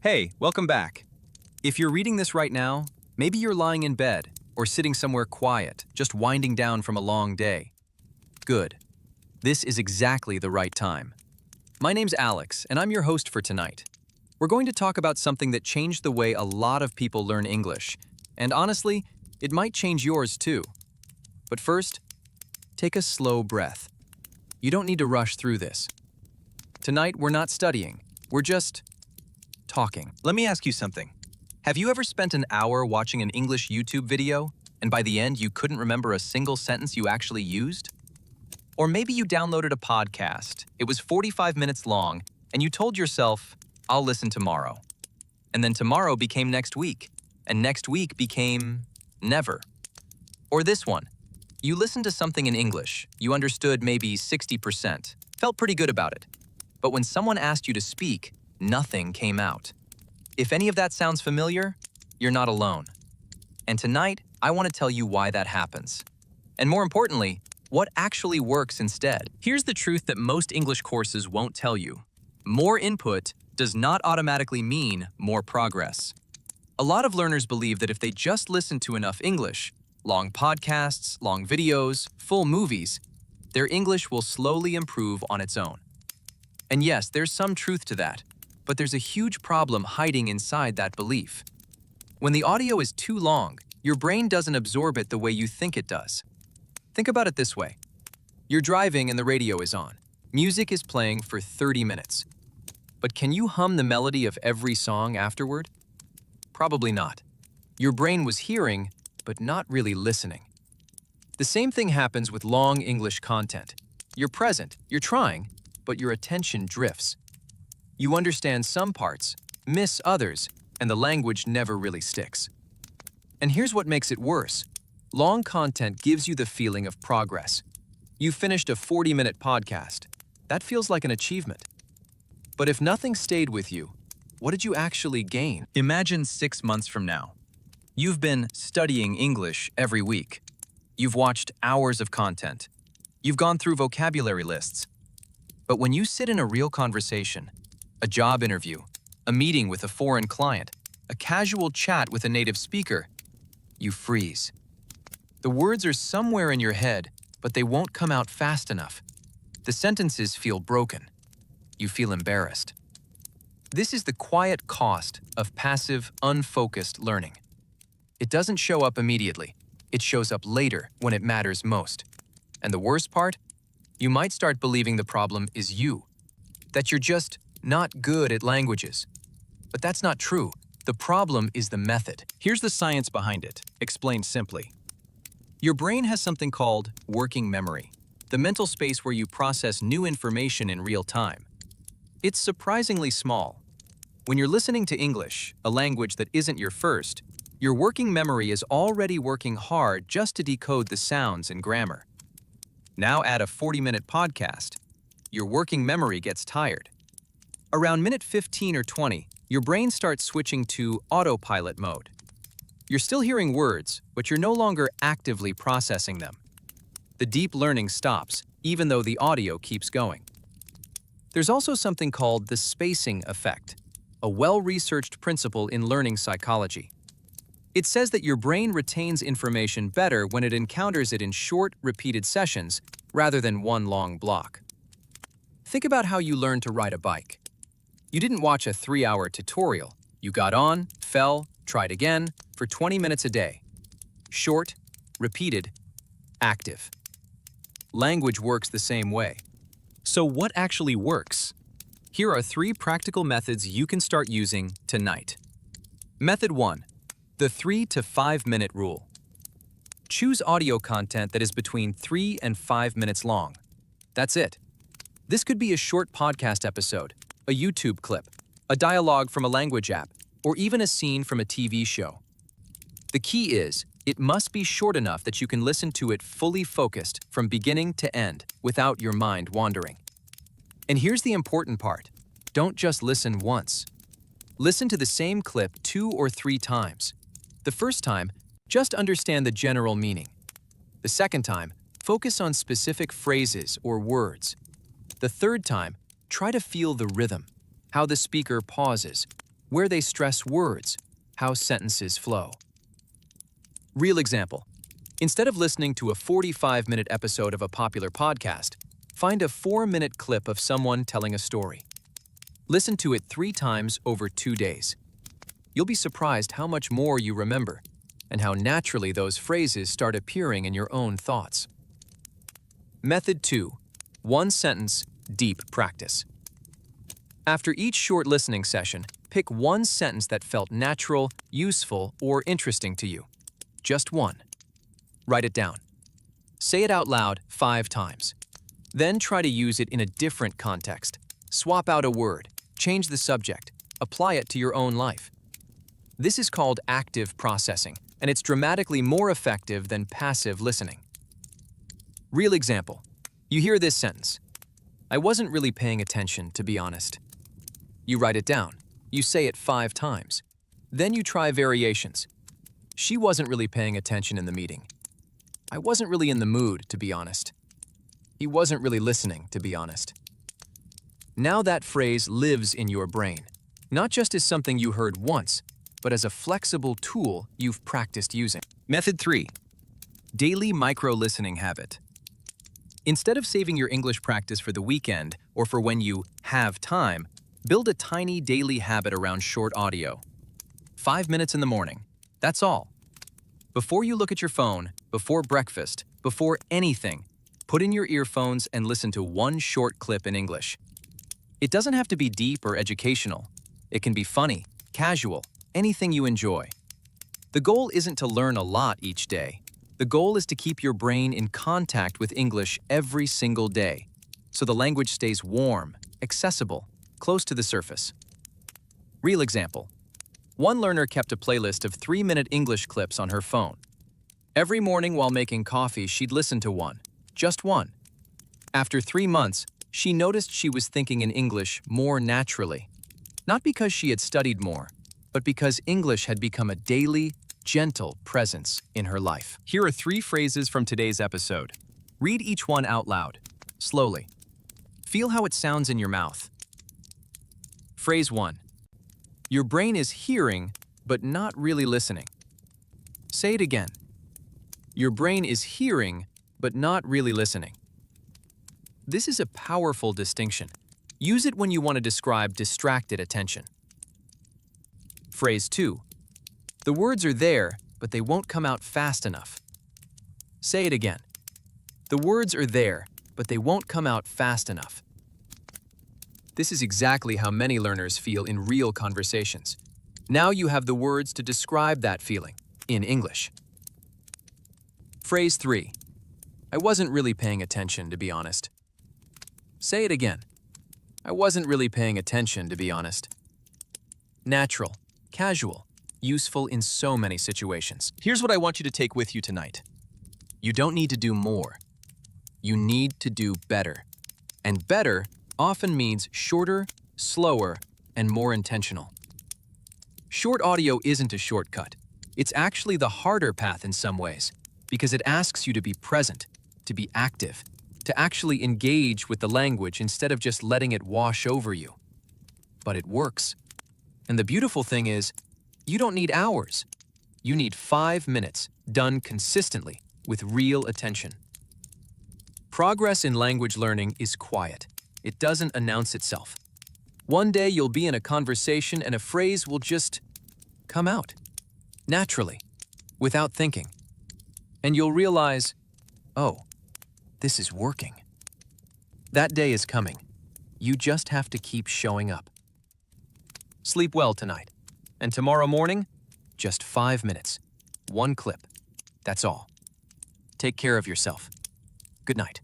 Hey, welcome back. If you're reading this right now, maybe you're lying in bed or sitting somewhere quiet, just winding down from a long day. Good. This is exactly the right time. My name's Alex, and I'm your host for tonight. We're going to talk about something that changed the way a lot of people learn English, and honestly, it might change yours too. But first, take a slow breath. You don't need to rush through this. Tonight, we're not studying. We're just talking. Let me ask you something. Have you ever spent an hour watching an English YouTube video, and by the end you couldn't remember a single sentence you actually used? Or maybe you downloaded a podcast, it was 45 minutes long, and you told yourself, I'll listen tomorrow. And then tomorrow became next week, and next week became never. Or this one. You listened to something in English, you understood maybe 60%, felt pretty good about it. But when someone asked you to speak, nothing came out. If any of that sounds familiar, you're not alone. And tonight, I want to tell you why that happens. And more importantly, what actually works instead. Here's the truth that most English courses won't tell you. More input does not automatically mean more progress. A lot of learners believe that if they just listen to enough English, long podcasts, long videos, full movies, their English will slowly improve on its own. And yes, there's some truth to that. But there's a huge problem hiding inside that belief. When the audio is too long, your brain doesn't absorb it the way you think it does. Think about it this way. You're driving and the radio is on. Music is playing for 30 minutes. But can you hum the melody of every song afterward? Probably not. Your brain was hearing, but not really listening. The same thing happens with long English content. You're present, you're trying, but your attention drifts. You understand some parts, miss others, and the language never really sticks. And here's what makes it worse. Long content gives you the feeling of progress. You finished a 40-minute podcast. That feels like an achievement. But if nothing stayed with you, what did you actually gain? Imagine 6 months from now. You've been studying English every week. You've watched hours of content. You've gone through vocabulary lists. But when you sit in a real conversation, a job interview, a meeting with a foreign client, a casual chat with a native speaker, you freeze. The words are somewhere in your head, but they won't come out fast enough. The sentences feel broken. You feel embarrassed. This is the quiet cost of passive, unfocused learning. It doesn't show up immediately. It shows up later when it matters most. And the worst part? You might start believing the problem is you, that you're just not good at languages. But that's not true. The problem is the method. Here's the science behind it, explained simply. Your brain has something called working memory, the mental space where you process new information in real time. It's surprisingly small. When you're listening to English, a language that isn't your first, your working memory is already working hard just to decode the sounds and grammar. Now add a 40-minute podcast. Your working memory gets tired. Around minute 15 or 20, your brain starts switching to autopilot mode. You're still hearing words, but you're no longer actively processing them. The deep learning stops, even though the audio keeps going. There's also something called the spacing effect, a well-researched principle in learning psychology. It says that your brain retains information better when it encounters it in short, repeated sessions rather than one long block. Think about how you learned to ride a bike. You didn't watch a 3-hour tutorial. You got on, fell, tried again, for 20 minutes a day. Short, repeated, active. Language works the same way. So what actually works? Here are 3 practical methods you can start using tonight. Method 1. The 3 to 5 minute rule. Choose audio content that is between 3 and 5 minutes long. That's it. This could be a short podcast episode, a YouTube clip, a dialogue from a language app, or even a scene from a TV show. The key is, it must be short enough that you can listen to it fully focused from beginning to end without your mind wandering. And here's the important part. Don't just listen once. Listen to the same clip 2 or 3 times. The first time, just understand the general meaning. The second time, focus on specific phrases or words. The third time, try to feel the rhythm, how the speaker pauses, where they stress words, how sentences flow. Real example. Instead of listening to a 45-minute episode of a popular podcast, find a 4-minute clip of someone telling a story. Listen to it 3 times over 2 days. You'll be surprised how much more you remember and how naturally those phrases start appearing in your own thoughts. Method 2. 1 sentence, deep practice. After each short listening session, pick 1 sentence that felt natural, useful, or interesting to you. Just 1. Write it down. Say it out loud 5 times. Then try to use it in a different context. Swap out a word, change the subject, apply it to your own life. This is called active processing, and it's dramatically more effective than passive listening. Real example. You hear this sentence. I wasn't really paying attention, to be honest. You write it down. You say it 5 times. Then you try variations. She wasn't really paying attention in the meeting. I wasn't really in the mood, to be honest. He wasn't really listening, to be honest. Now that phrase lives in your brain, not just as something you heard once, but as a flexible tool you've practiced using. Method 3. Daily micro-listening habit. Instead of saving your English practice for the weekend or for when you have time, build a tiny daily habit around short audio. 5 minutes in the morning. That's all. Before you look at your phone, before breakfast, before anything, put in your earphones and listen to 1 short clip in English. It doesn't have to be deep or educational. It can be funny, casual, anything you enjoy. The goal isn't to learn a lot each day. The goal is to keep your brain in contact with English every single day, so the language stays warm, accessible, close to the surface. Real example. One learner kept a playlist of 3-minute English clips on her phone. Every morning while making coffee, she'd listen to one, just one. After 3 months, she noticed she was thinking in English more naturally. Not because she had studied more, but because English had become a daily, gentle presence in her life. Here are 3 phrases from today's episode. Read each one out loud, slowly. Feel how it sounds in your mouth. Phrase 1. Your brain is hearing, but not really listening. Say it again. Your brain is hearing, but not really listening. This is a powerful distinction. Use it when you want to describe distracted attention. Phrase 2. The words are there, but they won't come out fast enough. Say it again. The words are there, but they won't come out fast enough. This is exactly how many learners feel in real conversations. Now you have the words to describe that feeling in English. Phrase 3. I wasn't really paying attention, to be honest. Say it again. I wasn't really paying attention, to be honest. Natural, casual, useful in so many situations. Here's what I want you to take with you tonight. You don't need to do more. You need to do better. And better often means shorter, slower, and more intentional. Short audio isn't a shortcut. It's actually the harder path in some ways, because it asks you to be present, to be active, to actually engage with the language instead of just letting it wash over you. But it works. And the beautiful thing is, you don't need hours. You need 5 minutes, done consistently, with real attention. Progress in language learning is quiet. It doesn't announce itself. One day you'll be in a conversation and a phrase will just come out, naturally, without thinking. And you'll realize, oh, this is working. That day is coming. You just have to keep showing up. Sleep well tonight. And tomorrow morning, just 5 minutes. 1 clip. That's all. Take care of yourself. Good night.